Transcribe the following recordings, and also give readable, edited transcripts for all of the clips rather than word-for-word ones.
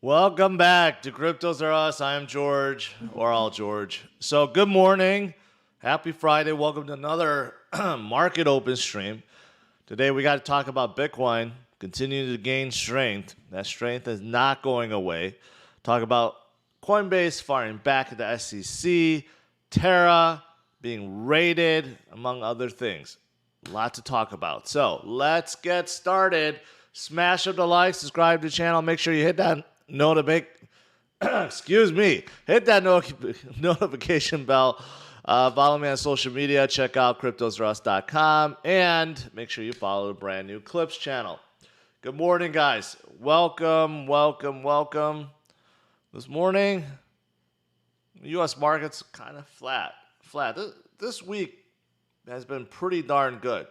Welcome back to CryptosRUs. I am George, or All George. So good morning. Happy Friday. Welcome to another market open stream. Today we got to talk about Bitcoin continuing to gain strength. That strength is not going away. Talk about Coinbase firing back at the SEC, Terra being raided, among other things. A lot to talk about. So let's get started. Smash up the like, subscribe to the channel. Make sure you hit that hit that notification bell. Follow me on social media. Check out CryptosRUs.com and make sure you follow the brand new Clips channel. Good morning, guys. Welcome. This morning, U.S. markets kind of flat. This week has been pretty darn good,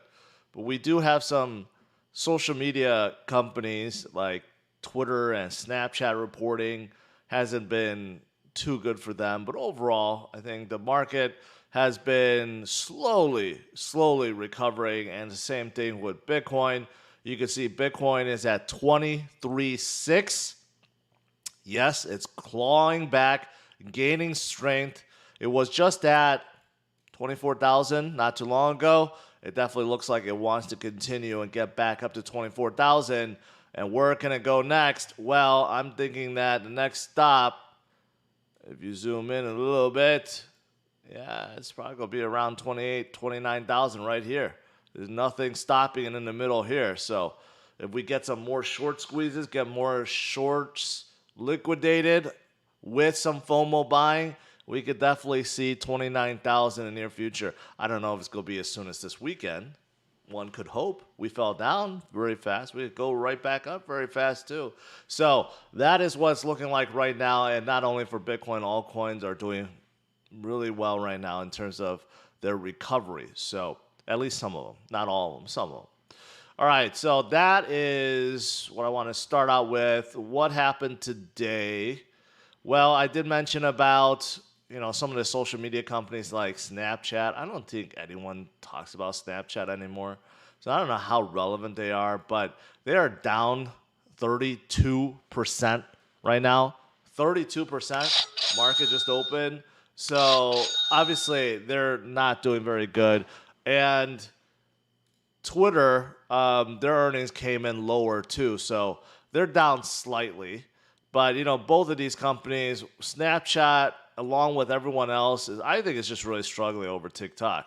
but we do have some social media companies like Twitter and Snapchat reporting hasn't been too good for them. But overall, I think the market has been slowly recovering. And the same thing with Bitcoin. You can see Bitcoin is at 23.6. Yes, it's clawing back, gaining strength. It was just at 24,000 not too long ago. It definitely looks like it wants to continue and get back up to 24,000. And where can it go next? Well, I'm thinking that the next stop, if you zoom in a little bit, yeah, it's probably going to be around 28, 29,000 right here. There's nothing stopping it in the middle here. So if we get some more short squeezes, get more shorts liquidated with some FOMO buying, we could definitely see 29,000 in the near future. I don't know if it's going to be as soon as this weekend. One could hope. We fell down very fast. We could go right back up very fast too. So that is what it's looking like right now. And not only for Bitcoin, altcoins are doing really well right now in terms of their recovery. So at least some of them, not all of them, some of them. All right, so that is what I want to start out with. What happened today? Well, I did mention about some of the social media companies like Snapchat. I don't think anyone talks about Snapchat anymore. So I don't know how relevant they are, but they are down 32% right now. 32%. Market just opened. So obviously they're not doing very good. And Twitter, their earnings came in lower too. So they're down slightly. But, both of these companies, Snapchat, along with everyone else, I think it's just really struggling over TikTok.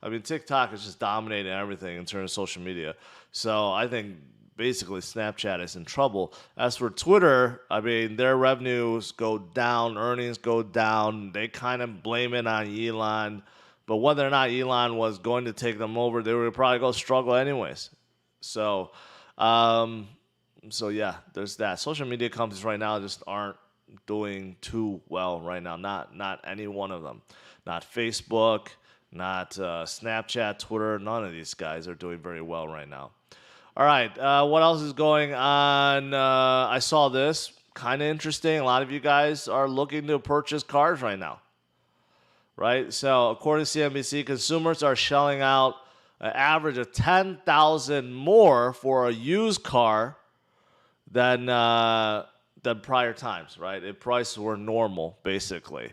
I mean, TikTok is just dominating everything in terms of social media. So I think basically Snapchat is in trouble. As for Twitter, I mean, their revenues go down, earnings go down. They kind of blame it on Elon. But whether or not Elon was going to take them over, they would probably go struggle anyways. So yeah, there's that. Social media companies right now just aren't doing too well right now. Not any one of them. Not Facebook, not Snapchat, Twitter. None of these guys are doing very well right now. All right, what else is going on? I saw this. Kind of interesting. A lot of you guys are looking to purchase cars right now. Right? So according to CNBC, consumers are shelling out an average of $10,000 more for a used car than prior times, right? If prices were normal, basically.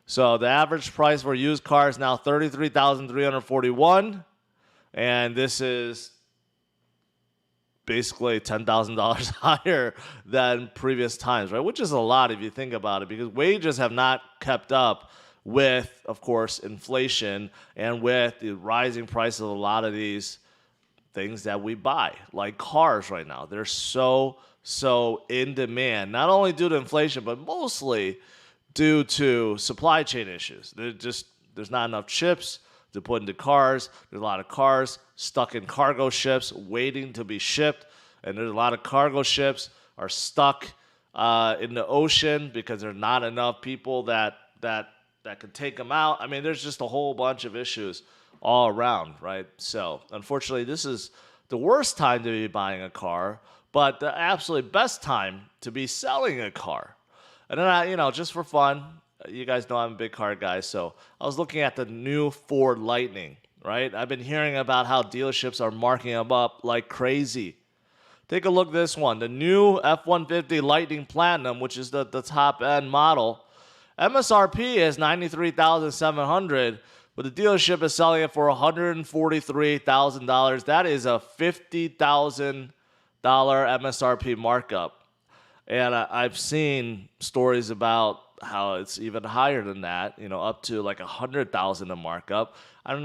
So the average price for used cars now $33,341, and this is basically $10,000 higher than previous times, right? Which is a lot if you think about it, because wages have not kept up with, of course, inflation and with the rising price of a lot of these things that we buy, like cars right now. They're so in demand, not only due to inflation, but mostly due to supply chain issues. There's not enough chips to put into cars. There's a lot of cars stuck in cargo ships waiting to be shipped, and there's a lot of cargo ships are stuck in the ocean because there's not enough people that can take them out. I mean, there's just a whole bunch of issues all around, right? So unfortunately, this is the worst time to be buying a car, but the absolutely best time to be selling a car. And then just for fun, you guys know I'm a big car guy, so I was looking at the new Ford Lightning, right? I've been hearing about how dealerships are marking them up like crazy. Take a look at this one. The new F-150 Lightning Platinum, which is the top end model. MSRP is $93,700, but the dealership is selling it for $143,000. That is a $50,000 MSRP markup. And I've seen stories about how it's even higher than that, up to like $100,000 a markup. I don't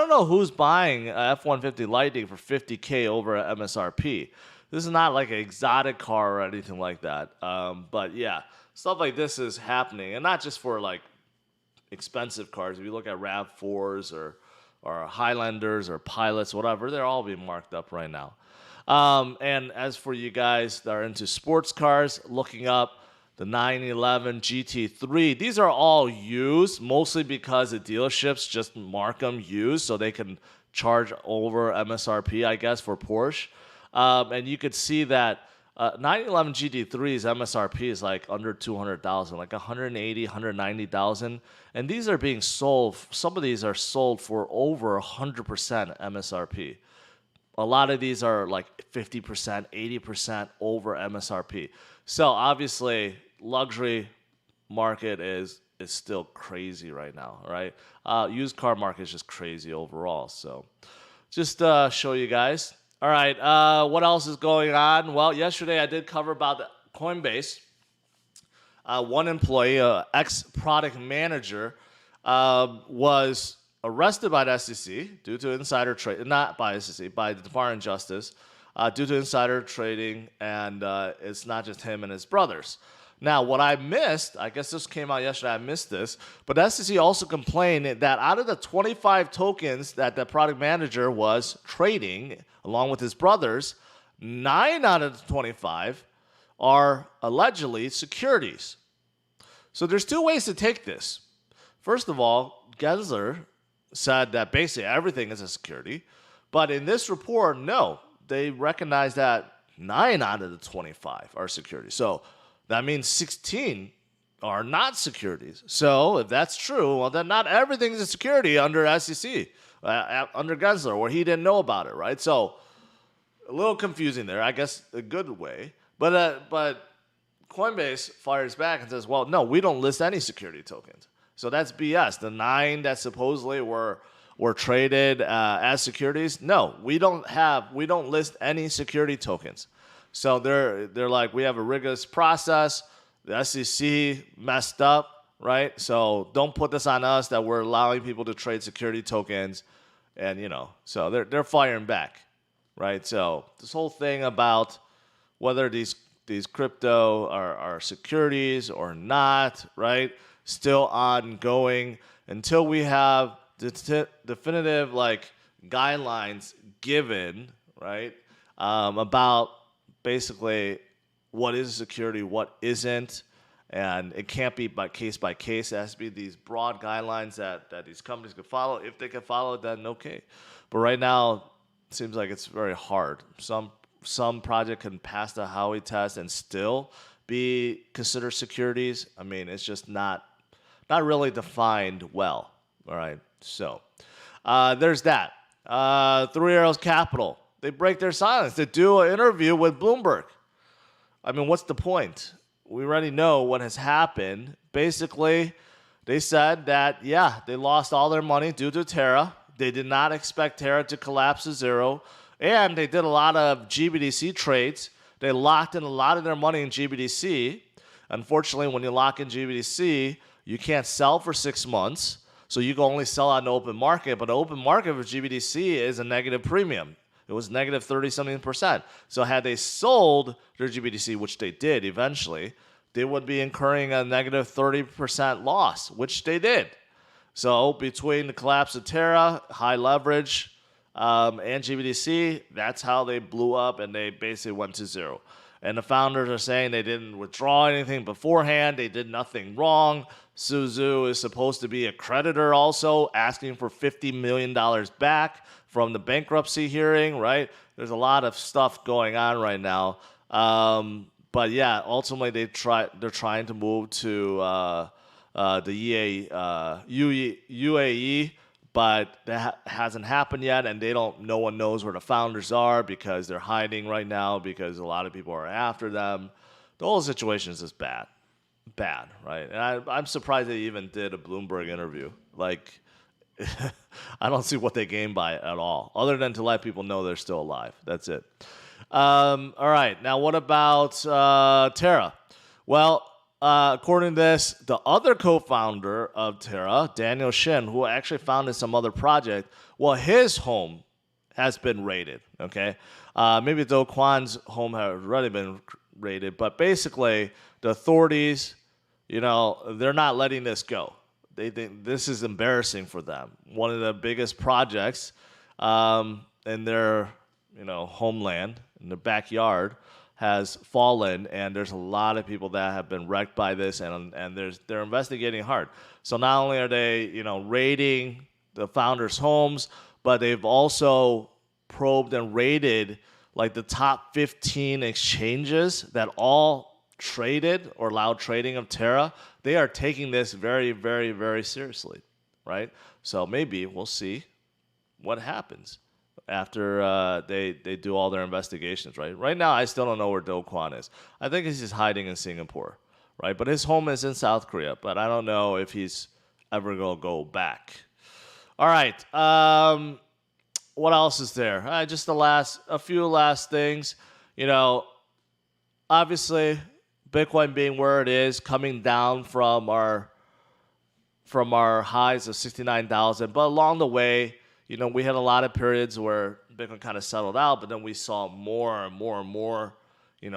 know who's buying a F-150 Lightning for $50K over MSRP. This is not like an exotic car or anything like that. But yeah, stuff like this is happening, and not just for like expensive cars. If you look at RAV4s or Highlanders or Pilots, whatever, they're all being marked up right now. And as for you guys that are into sports cars, looking up the 911 GT3, these are all used, mostly because the dealerships just mark them used so they can charge over MSRP, I guess, for Porsche. And you could see that 911 GT3's MSRP is like under 200,000, like 180, 190,000. And these are being sold, some of these are sold for over 100% MSRP. A lot of these are like 50%, 80% over MSRP. So obviously, luxury market is still crazy right now, right? Used car market is just crazy overall. So just show you guys. All right, what else is going on? Well, yesterday I did cover about the Coinbase. One employee, ex-product manager, was arrested by the SEC due to insider trade, not by SEC, by the Department of Justice, due to insider trading, and it's not just him and his brothers. Now, what I missed, I guess this came out yesterday, I missed this, but the SEC also complained that out of the 25 tokens that the product manager was trading, along with his brothers, 9 out of the 25 are allegedly securities. So there's two ways to take this. First of all, Gensler said that basically everything is a security, but in this report, no, they recognize that 9 out of the 25 are securities. So that means 16 are not securities. So if that's true, well, then not everything is a security under SEC, under Gensler, where he didn't know about it, right? So a little confusing there, I guess a good way. But Coinbase fires back and says, well, no, we don't list any security tokens. So that's BS. The 9 that supposedly were traded as securities, no, we don't list any security tokens. So they're like, we have a rigorous process. The SEC messed up, right? So don't put this on us that we're allowing people to trade security tokens, and so they're firing back, right? So this whole thing about whether these crypto are securities or not, right? Still ongoing until we have definitive guidelines given, right? About basically what is security, what isn't, and it can't be by case. It has to be these broad guidelines that these companies can follow. If they can follow it, then okay. But right now, it seems like it's very hard. Some project can pass the Howey test and still be considered securities. I mean, it's just not really defined well. All right, so there's that. Three Arrows Capital, they break their silence. They do an interview with Bloomberg. I mean, what's the point? We already know what has happened. Basically, they said that, yeah, they lost all their money due to Terra. They did not expect Terra to collapse to zero. And they did a lot of GBDC trades. They locked in a lot of their money in GBDC. Unfortunately, when you lock in GBDC, you can't sell for 6 months. So you can only sell on the open market. But the open market for GBDC is a negative premium. It was negative 30-something%. So had they sold their GBDC, which they did eventually, they would be incurring a negative 30% loss, which they did. So between the collapse of Terra, high leverage, and GBDC, that's how they blew up, and they basically went to zero. And the founders are saying they didn't withdraw anything beforehand. They did nothing wrong. Suzu is supposed to be a creditor also, asking for $50 million back from the bankruptcy hearing, right? There's a lot of stuff going on right now. But yeah, ultimately they're trying to move to the UAE, but that hasn't happened yet, and no one knows where the founders are because they're hiding right now because a lot of people are after them. The whole situation is just bad, right? And I'm surprised they even did a Bloomberg interview. Like, I don't see what they gain by it at all, other than to let people know they're still alive. That's it. All right, now what about Terra? Well, according to this, the other co-founder of Terra, Daniel Shin, who actually founded some other project, well, his home has been raided, okay? Maybe Do Kwan's home has already been raided, but basically the authorities, they're not letting this go. They think this is embarrassing for them. One of the biggest projects in their, homeland, in their backyard, has fallen, and there's a lot of people that have been wrecked by this, and they're investigating hard. So not only are they, raiding the founders' homes, but they've also probed and raided like the top 15 exchanges that all traded or allowed trading of Terra. They are taking this very, very, very seriously, right? So maybe we'll see what happens after they do all their investigations, right? Right now, I still don't know where Do Kwan is. I think he's just hiding in Singapore, right? But his home is in South Korea, but I don't know if he's ever going to go back. All right. What else is there? Just a few last things. Obviously, Bitcoin being where it is, coming down from our highs of 69,000, but along the way, we had a lot of periods where Bitcoin kind of settled out, but then we saw more and more and more,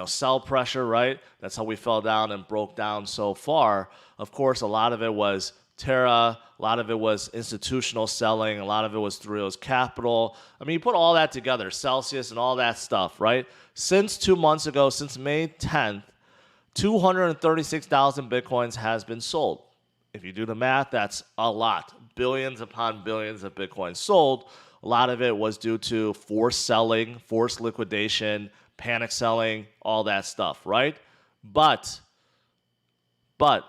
sell pressure, right? That's how we fell down and broke down so far. Of course, a lot of it was Terra, a lot of it was institutional selling, a lot of it was through capital. I mean, you put all that together, Celsius and all that stuff, right? Since 2 months ago, since May 10th, 236,000 Bitcoins has been sold. If you do the math, that's a lot. Billions upon billions of Bitcoin sold. A lot of it was due to forced selling, forced liquidation, panic selling, all that stuff, right? But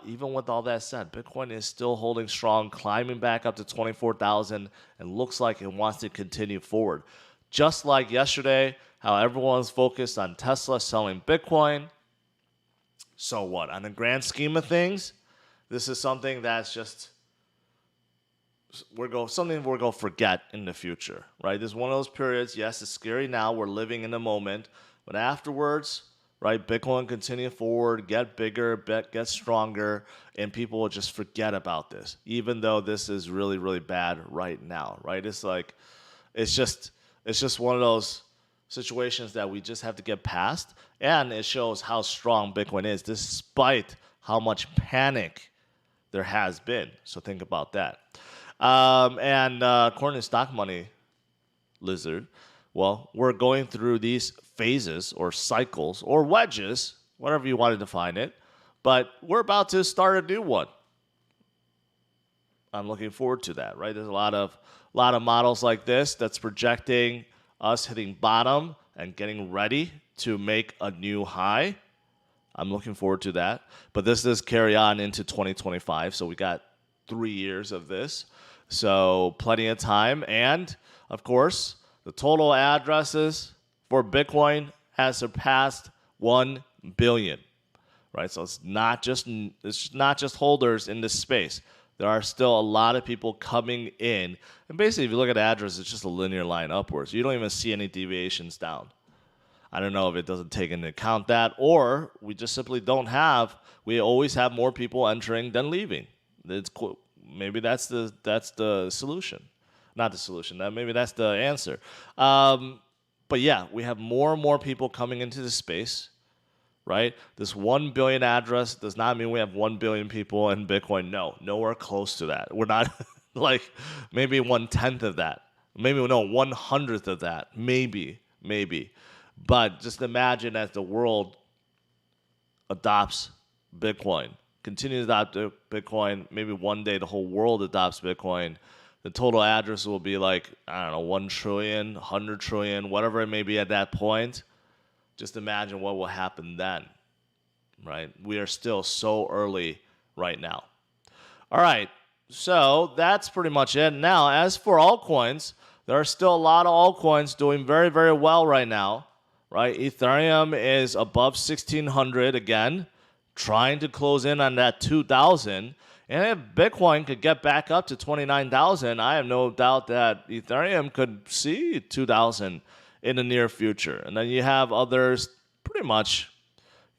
even with all that said, Bitcoin is still holding strong, climbing back up to 24,000, and looks like it wants to continue forward. Just like yesterday, how everyone's focused on Tesla selling Bitcoin. So what? On the grand scheme of things, this is something that's just something we're going to forget in the future, right? This is one of those periods, yes, it's scary now, we're living in the moment, but afterwards, right, Bitcoin continue forward, get bigger, get stronger, and people will just forget about this, even though this is really, really bad right now, right? It's just one of those situations that we just have to get past, and it shows how strong Bitcoin is, despite how much panic there has been. So think about that. And according to Stock Money Lizard, well, we're going through these phases or cycles or wedges, whatever you want to define it, but we're about to start a new one. I'm looking forward to that, right? There's a lot of models like this that's projecting us hitting bottom and getting ready to make a new high. I'm looking forward to that. But this does carry on into 2025, so we got 3 years of this. So plenty of time. And, of course, the total addresses for Bitcoin has surpassed 1 billion, right? So it's not just holders in this space. There are still a lot of people coming in. And basically, if you look at address, it's just a linear line upwards. You don't even see any deviations down. I don't know if it doesn't take into account that, or we just simply we always have more people entering than leaving. It's cool. Maybe that's the solution. Not the solution. Maybe that's the answer. But yeah, we have more and more people coming into the space, right? This 1 billion address does not mean we have 1 billion people in Bitcoin. No, nowhere close to that. We're not like maybe 1/10 of that. Maybe 1/100th of that. Maybe. But just imagine as the world adopts Bitcoin, continues to adopt Bitcoin, maybe one day the whole world adopts Bitcoin, the total address will be like, I don't know, 1 trillion, 100 trillion, whatever it may be at that point. Just imagine what will happen then, right? We are still so early right now. All right, So that's pretty much it. Now, as for altcoins, there are still a lot of altcoins doing very, very well right now. Right? Ethereum is above 1,600 again, trying to close in on that 2,000. And if Bitcoin could get back up to 29,000, I have no doubt that Ethereum could see 2,000 in the near future. And then you have others, pretty much,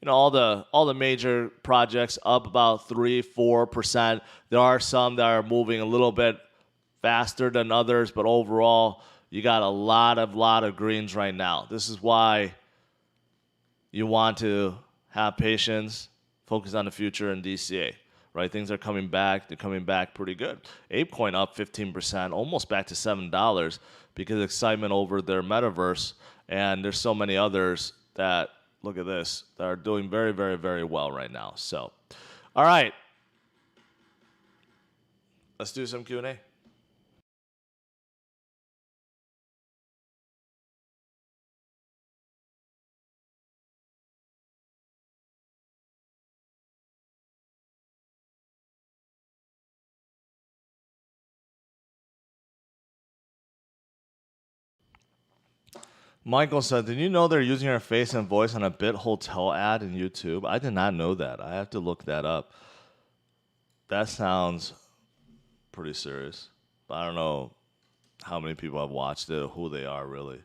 all the major projects up about 3-4%. There are some that are moving a little bit faster than others, but overall, you got a lot of greens right now. This is why you want to have patience, focus on the future in DCA. Right, things are coming back. They're coming back pretty good. ApeCoin up 15%, almost back to $7 because of excitement over their metaverse. And there's so many others that, look at this, that are doing very, very, very well right now. So, all right, let's do some Q&A. Michael said, did you know they're using your face and voice on a Bit Hotel ad in YouTube? I did not know that. I have to look that up. That sounds pretty serious. But I don't know how many people have watched it or who they are, really.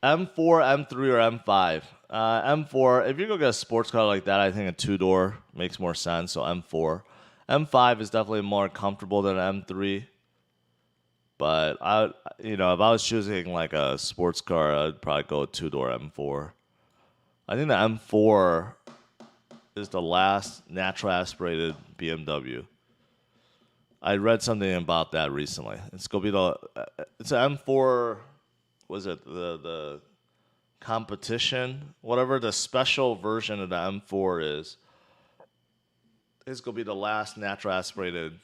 M4, M3, or M5? M4, if you go get a sports car like that, I think a two-door makes more sense, so M4. M5 is definitely more comfortable than M3. But if I was choosing like a sports car, I'd probably go two-door M4. I think the M4 is the last natural aspirated BMW. I read something about that recently. It's gonna be it's an M4. Was it the competition? Whatever the special version of the M4 is, it's gonna be the last natural aspirated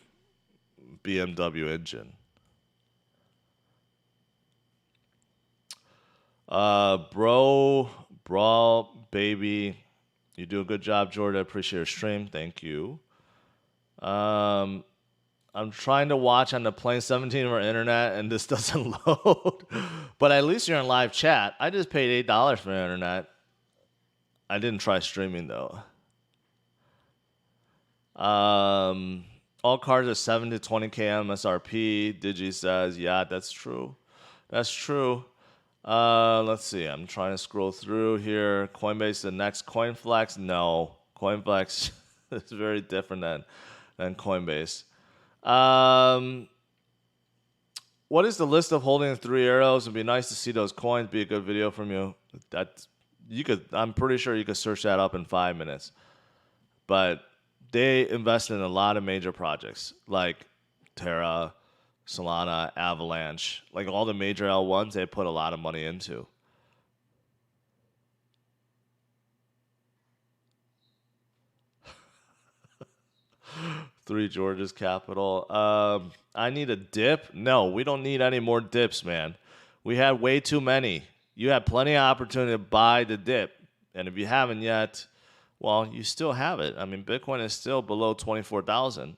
BMW engine. Bro, baby, you do a good job, Jordan. I appreciate your stream. Thank you. I'm trying to watch on the Plane 17 of our internet, and this doesn't load. But at least you're in live chat. I just paid $8 for the internet. I didn't try streaming, though. All cars are 7 to 20K MSRP. Digi says, yeah, that's true. That's true. Let's see. I'm trying to scroll through here. Coinbase, the next CoinFlex? No. CoinFlex is very different than Coinbase. What is the list of holding 3 arrows? It'd be nice to see those coins. Be a good video from you. I'm pretty sure you could search that up in 5 minutes. But they invested in a lot of major projects like Terra, Solana, Avalanche, like all the major L1s, they put a lot of money into. Three Georges Capital. I need a dip? No, we don't need any more dips, man. We had way too many. You had plenty of opportunity to buy the dip. And if you haven't yet, well, you still have it. I mean, Bitcoin is still below 24,000.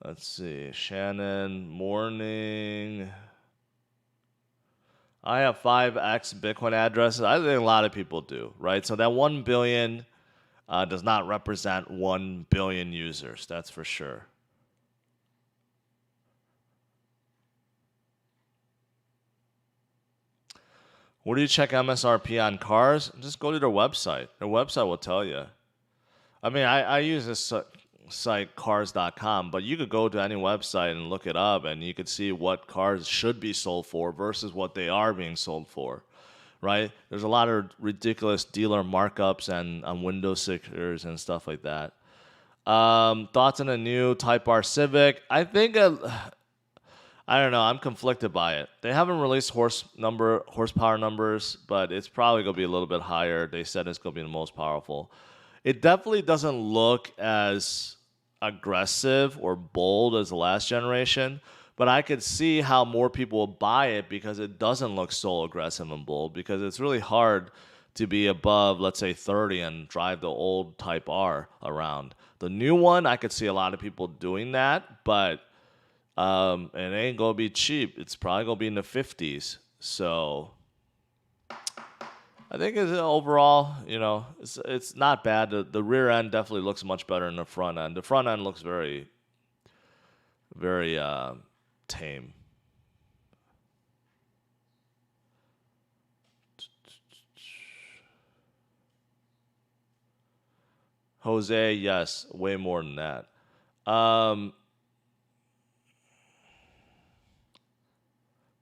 Let's see. Shannon, morning. I have 5x Bitcoin addresses. I think a lot of people do, right? So that 1 billion does not represent 1 billion users. That's for sure. Where do you check MSRP on cars? Just go to their website. Their website will tell you. I mean, I use this site cars.com, but you could go to any website and look it up, and you could see what cars should be sold for versus what they are being sold for, right? There's a lot of ridiculous dealer markups and on window stickers and stuff like that. Thoughts on a new Type R Civic? I think I don't know. I'm conflicted by it. They haven't released horsepower numbers, but it's probably going to be a little bit higher. They said it's going to be the most powerful. It definitely doesn't look as aggressive or bold as the last generation, But I could see how more people will buy it because it doesn't look so aggressive and bold, because it's really hard to be above, let's say, 30 and drive the old Type R around. The new one, I could see a lot of people doing that, but it ain't going to be cheap. It's probably going to be in the 50s. So I think it's overall, it's not bad. The rear end definitely looks much better than the front end. The front end looks very, very tame. Jose, yes, way more than that.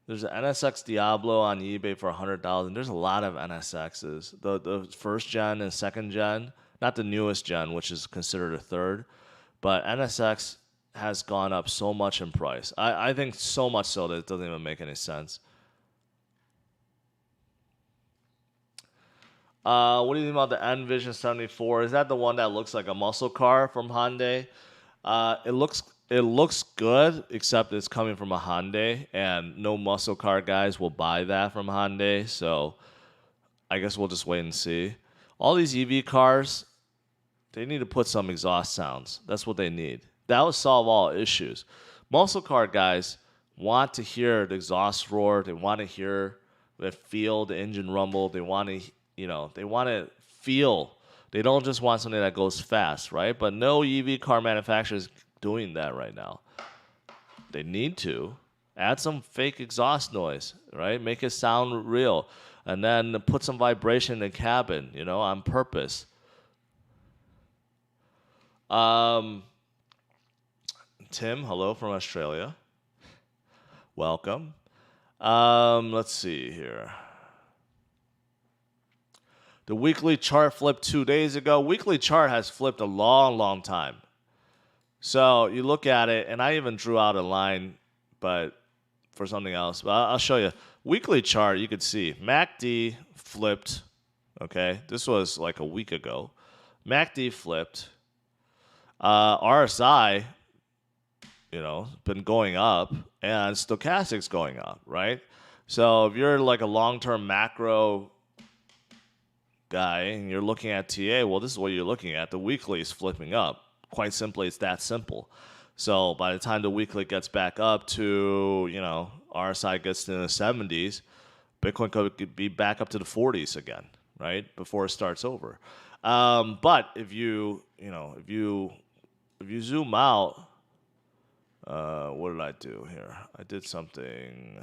There's an NSX Diablo on eBay for $100,000. There's a lot of NSXs. The first gen and second gen, not the newest gen, which is considered a third, but NSX has gone up so much in price. I think so much so that it doesn't even make any sense. What do you think about the Envision 74? Is that the one that looks like a muscle car from Hyundai? It looks good, except it's coming from a Hyundai, and no muscle car guys will buy that from Hyundai. So I guess we'll just wait and see. All these EV cars, they need to put some exhaust sounds. That's what they need. That would solve all issues. Muscle car guys want to hear the exhaust roar. They want to hear the feel the engine rumble. They want to, they want to feel. They don't just want something that goes fast, right? But no EV car manufacturers doing that right now. They need to add some fake exhaust noise, right? Make it sound real, and then put some vibration in the cabin, on purpose. Tim, hello from Australia. Welcome. Let's see here. The weekly chart flipped 2 days ago. Weekly chart has flipped a long, long time. So you look at it, and I even drew out a line, but for something else. But I'll show you. Weekly chart, you could see MACD flipped. Okay, this was like a week ago. MACD flipped. RSI, been going up, and stochastic's going up, right? So if you're like a long-term macro guy and you're looking at TA, well, this is what you're looking at. The weekly is flipping up. Quite simply, it's that simple. So by the time the weekly gets back up to, RSI gets to the 70s, Bitcoin could be back up to the 40s again, right? Before it starts over. But if you zoom out, what did I do here? I did something.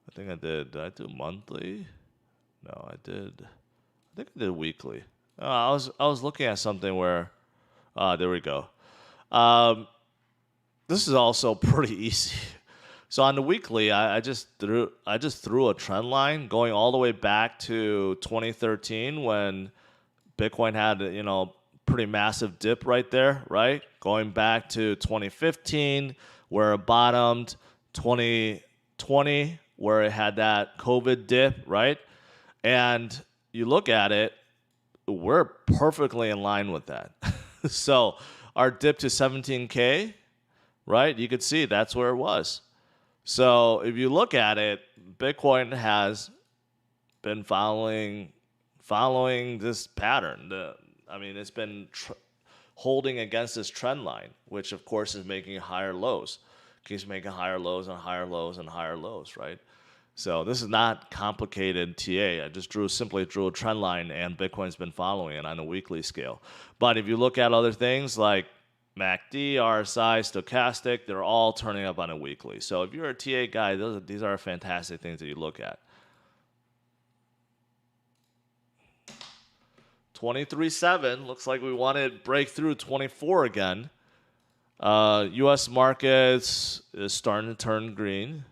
I think I did. Did I do monthly? No, I did. I think I did weekly. I was looking at something where, there we go. This is also pretty easy. So on the weekly, I just threw a trend line going all the way back to 2013 when Bitcoin had pretty massive dip right there, right? Going back to 2015 where it bottomed, 2020 where it had that COVID dip, right? And you look at it, we're perfectly in line with that. So our dip to 17K, right? You could see that's where it was. So if you look at it, Bitcoin has been following this pattern. It's been holding against this trend line, which of course is making higher lows. Keeps making higher lows and higher lows and higher lows, right? So this is not complicated TA. I just simply drew a trend line, and Bitcoin's been following it on a weekly scale. But if you look at other things like MACD, RSI, stochastic, they're all turning up on a weekly. So if you're a TA guy, these are fantastic things that you look at. 23.7 looks like we want to break through 24 again. U.S. markets is starting to turn green.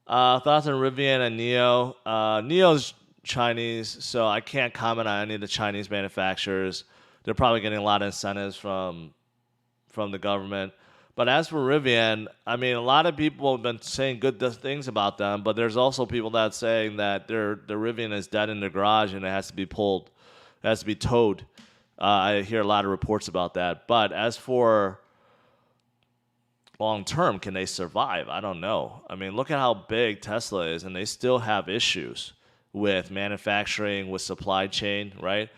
Thoughts on Rivian and Neo? Neo's Chinese, so I can't comment on any of the Chinese manufacturers. They're probably getting a lot of incentives from the government. But as for Rivian, I mean, a lot of people have been saying good things about them, but there's also people that saying that their Rivian is dead in the garage and it has to be pulled, it has to be towed. I hear a lot of reports about that. But as for long term, can they survive? I don't know. I mean, look at how big Tesla is, and they still have issues with manufacturing, with supply chain, right?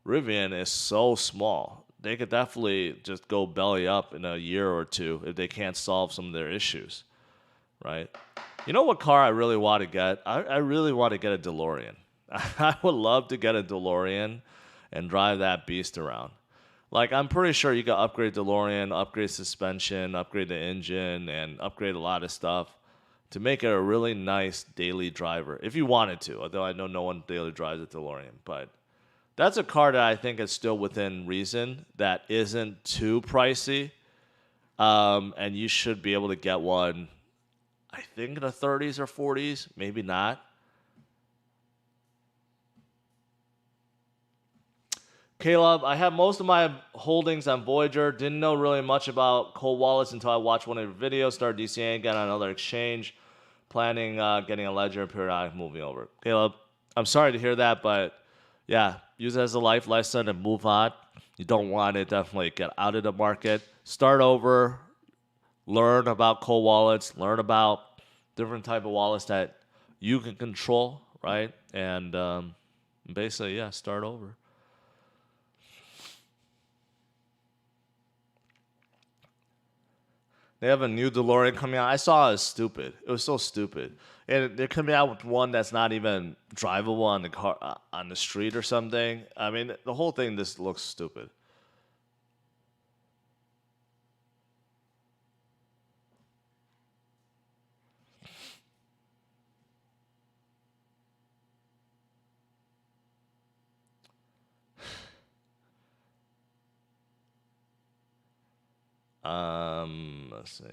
Rivian is so small. They could definitely just go belly up in a year or two if they can't solve some of their issues, right? You know what car I really want to get? I really want to get a DeLorean. I would love to get a DeLorean and drive that beast around. Like, I'm pretty sure you can upgrade DeLorean, upgrade suspension, upgrade the engine, and upgrade a lot of stuff to make it a really nice daily driver, if you wanted to, although I know no one daily drives a DeLorean. But that's a car that I think is still within reason, that isn't too pricey, and you should be able to get one, I think in the 30s or 40s, maybe not. Caleb, I have most of my holdings on Voyager. Didn't know really much about cold wallets until I watched one of your videos. Started DCAing, got on another exchange. Planning getting a ledger and periodic moving over. Caleb, I'm sorry to hear that, but yeah, use it as a life lesson and move on. You don't want to definitely get out of the market. Start over. Learn about cold wallets. Learn about different type of wallets that you can control, right? And basically, yeah, start over. They have a new DeLorean coming out. I saw it was stupid. It was so stupid. And they're coming out with one that's not even drivable on the car on the street or something. I mean, the whole thing just looks stupid. Let's see.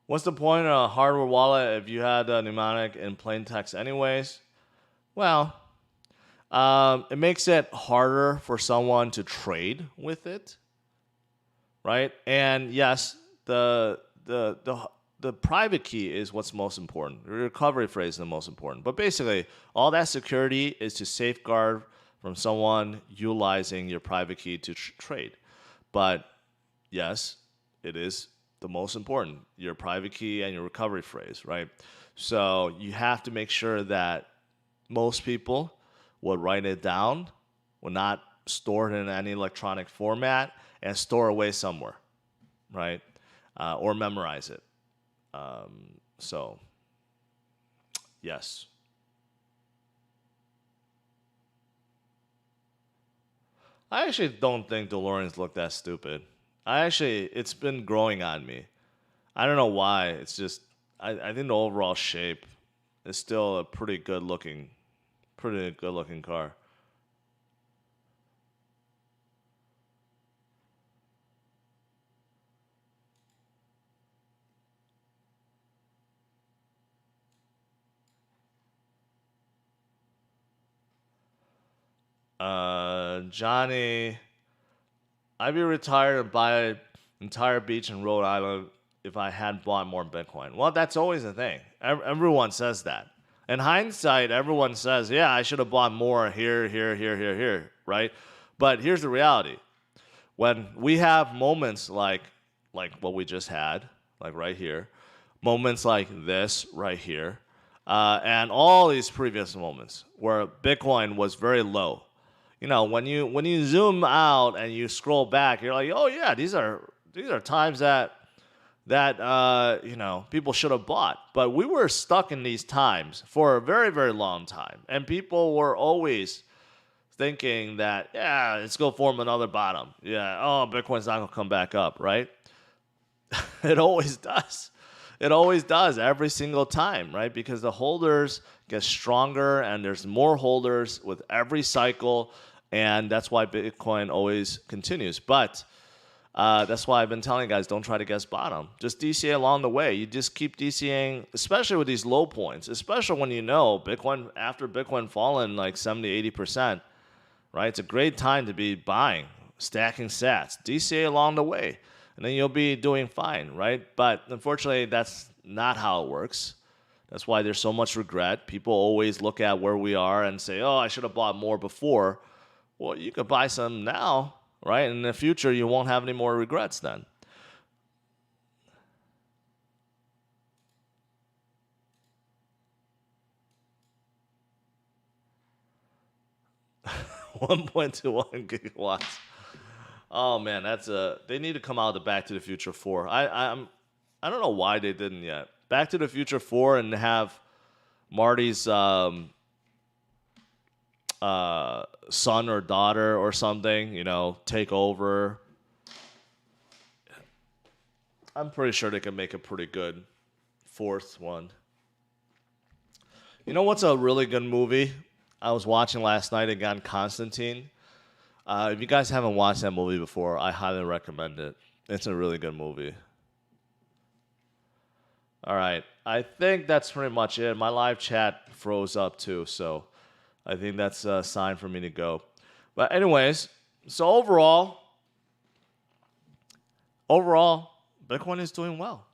What's the point of a hardware wallet if you had a mnemonic in plain text anyways? Well, it makes it harder for someone to trade with it, right? And yes, the private key is what's most important. The recovery phrase is the most important. But basically, all that security is to safeguard from someone utilizing your private key to trade. But yes, it is the most important, your private key and your recovery phrase, right? So you have to make sure that most people would write it down, will not store it in any electronic format, and store away somewhere, right? Or memorize it. So, yes. I actually don't think DeLoreans look that stupid. It's been growing on me. I don't know why. It's just, I think the overall shape is still a pretty good looking car. Johnny, I'd be retired and buy an entire beach in Rhode Island if I had bought more Bitcoin. Well, that's always the thing. Everyone says that. In hindsight, everyone says, yeah, I should have bought more here, right? But here's the reality. When we have moments like what we just had, like right here, moments like this right here, and all these previous moments where Bitcoin was very low. You know, when you zoom out and you scroll back, you're like, oh yeah, these are times that people should have bought. But we were stuck in these times for a very, very long time, and people were always thinking that, yeah, let's go form another bottom. Yeah, oh, Bitcoin's not gonna come back up, right? It always does. It always does every single time, right? Because the holders get stronger and there's more holders with every cycle, and that's why Bitcoin always continues. But that's why I've been telling you guys, don't try to guess bottom. Just DCA along the way. You just keep DCAing, especially with these low points, especially when you know Bitcoin, after Bitcoin fallen like 70, 80%, right? It's a great time to be buying, stacking sats, DCA along the way, and then you'll be doing fine, right? But unfortunately, that's not how it works. That's why there's so much regret. People always look at where we are and say, oh, I should have bought more before. Well, you could buy some now, right? In the future, you won't have any more regrets then. $1.21 gigawatts. Oh man, they need to come out of the Back to the Future 4. I don't know why they didn't yet. Back to the Future 4 and have Marty's son or daughter or something, take over. I'm pretty sure they can make a pretty good fourth one. You know what's a really good movie? I was watching last night again, Constantine. If you guys haven't watched that movie before, I highly recommend it. It's a really good movie. All right. I think that's pretty much it. My live chat froze up too, so I think that's a sign for me to go. But anyways, so overall, Bitcoin is doing well.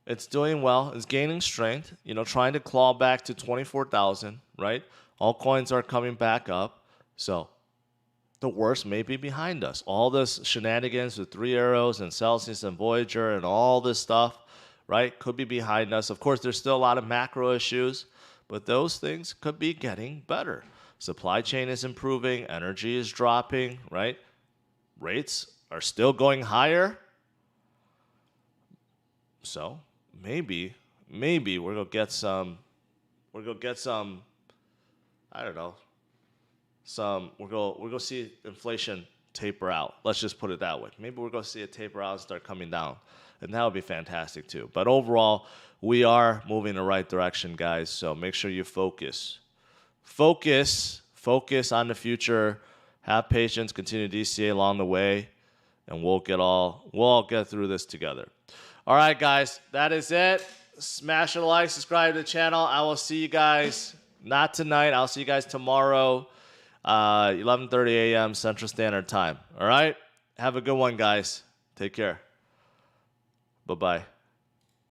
It's doing well. It's gaining strength, trying to claw back to 24,000, right? All coins are coming back up. So the worst may be behind us. All this shenanigans with 3 Arrows and Celsius and Voyager and all this stuff, right, could be behind us. Of course, there's still a lot of macro issues, but those things could be getting better. Supply chain is improving. Energy is dropping, right? Rates are still going higher. So maybe we're gonna get some. I don't know. We're gonna see inflation taper out. Let's just put it that way. Maybe we're gonna see it taper out and start coming down, and that would be fantastic too. But overall, we are moving in the right direction, guys. So make sure you focus on the future. Have patience. Continue DCA along the way, and we'll all get through this together. All right, guys, that is it. Smash a like, subscribe to the channel. I will see you guys, not tonight. I'll see you guys tomorrow, 11:30 a.m. Central Standard Time. All right? Have a good one, guys. Take care. Bye-bye.